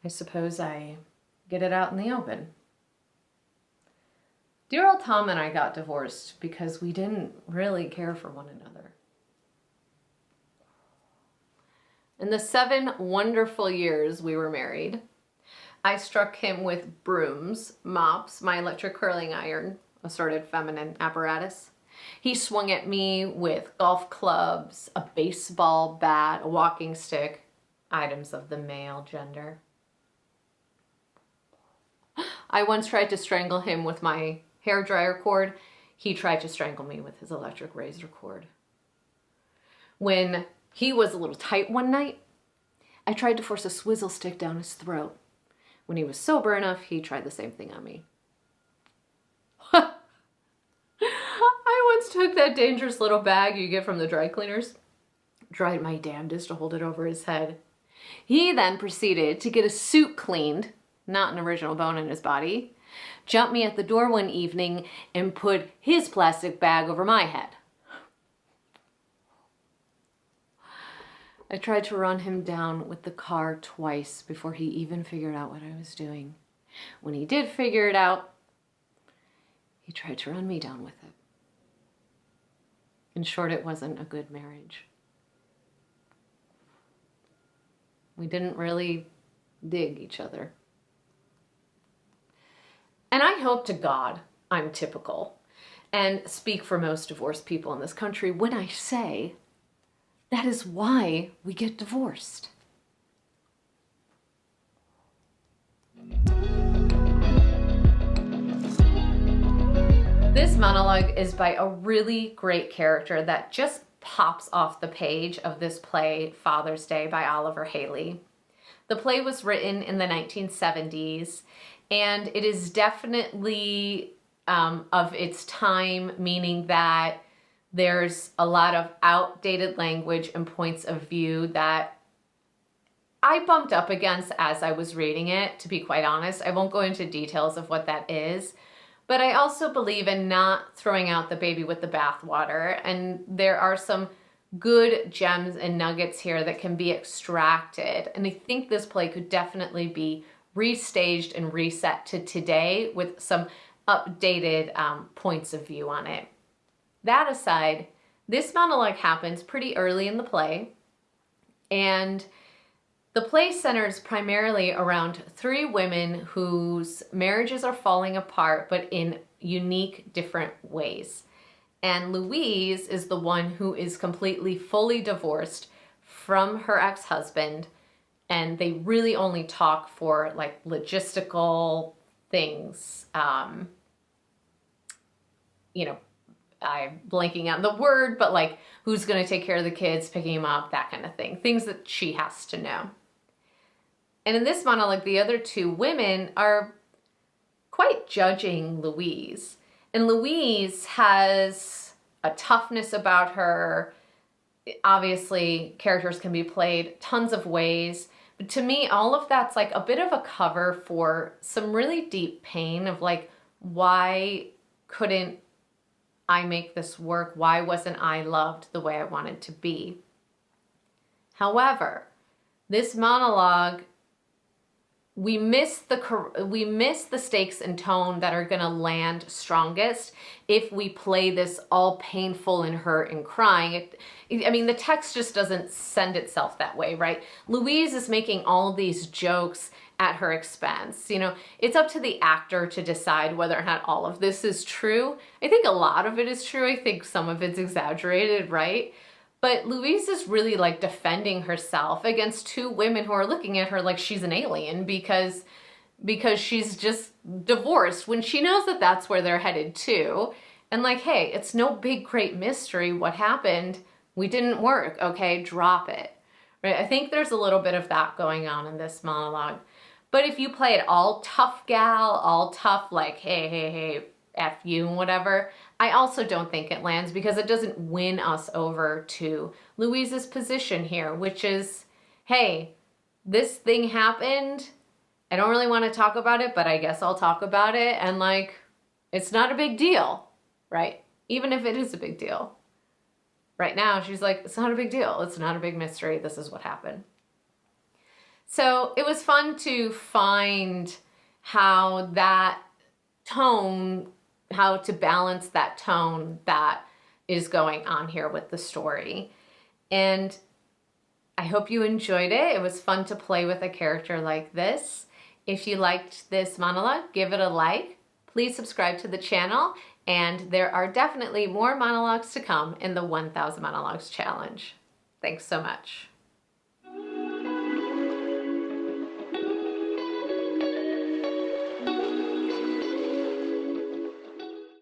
I suppose I get it out in the open. Dear old Tom and I got divorced because we didn't really care for one another. In the 7 wonderful years we were married, I struck him with brooms, mops, my electric curling iron, assorted feminine apparatus. He swung at me with golf clubs, a baseball bat, a walking stick, items of the male gender. I once tried to strangle him with my hairdryer cord. He tried to strangle me with his electric razor cord. When he was a little tight one night, I tried to force a swizzle stick down his throat. When he was sober enough, he tried the same thing on me. I once took that dangerous little bag you get from the dry cleaners, tried my damnedest to hold it over his head. He then proceeded to get a suit cleaned, not an original bone in his body, jumped me at the door one evening and put his plastic bag over my head. I tried to run him down with the car twice before he even figured out what I was doing. When he did figure it out, he tried to run me down with it. In short, it wasn't a good marriage. We didn't really dig each other. And I hope to God I'm typical and speak for most divorced people in this country when I say that is why we get divorced. This monologue is by a really great character that just pops off the page of this play, Father's Day by Oliver Hailey. The play was written in the 1970s, and it is definitely of its time, meaning that there's a lot of outdated language and points of view that I bumped up against as I was reading it, to be quite honest. I won't go into details of what that is, but I also believe in not throwing out the baby with the bathwater, and there are some good gems and nuggets here that can be extracted, and I think this play could definitely be restaged and reset to today with some updated points of view on it. That aside, this monologue happens pretty early in the play, and the play centers primarily around 3 women whose marriages are falling apart, but in unique, different ways. And Louise is the one who is completely, fully divorced from her ex-husband, and they really only talk for like logistical things. I'm blanking out the word, but like who's going to take care of the kids, picking them up, that kind of thing. Things that she has to know. And in this monologue, the other 2 women are quite judging Louise. And Louise has a toughness about her. Obviously, characters can be played tons of ways. But to me, all of that's like a bit of a cover for some really deep pain of like, why couldn't I make this work? Why wasn't I loved the way I wanted to be? However, this monologue, we miss the stakes and tone that are going to land strongest if we play this all painful and hurt and crying. I mean, the text just doesn't send itself that way, right? Louise is making all of these jokes at her expense. You know, it's up to the actor to decide whether or not all of this is true. I think a lot of it is true. I think some of it's exaggerated, right? But Louise is really like defending herself against 2 women who are looking at her like she's an alien because she's just divorced, when she knows that that's where they're headed to. And like, hey, it's no big great mystery what happened. We didn't work, okay? Drop it. Right? I think there's a little bit of that going on in this monologue. But if you play it all tough gal, all tough, like, hey, F you and whatever, I also don't think it lands because it doesn't win us over to Louise's position here, which is, hey, this thing happened. I don't really want to talk about it, but I guess I'll talk about it. And like, it's not a big deal, right? Even if it is a big deal. Right now, she's like, it's not a big deal. It's not a big mystery. This is what happened. So it was fun to find how that tone, how to balance that tone that is going on here with the story. And I hope you enjoyed it. It was fun to play with a character like this. If you liked this monologue, give it a like. Please subscribe to the channel, and there are definitely more monologues to come in the 1000 Monologues Challenge. Thanks so much.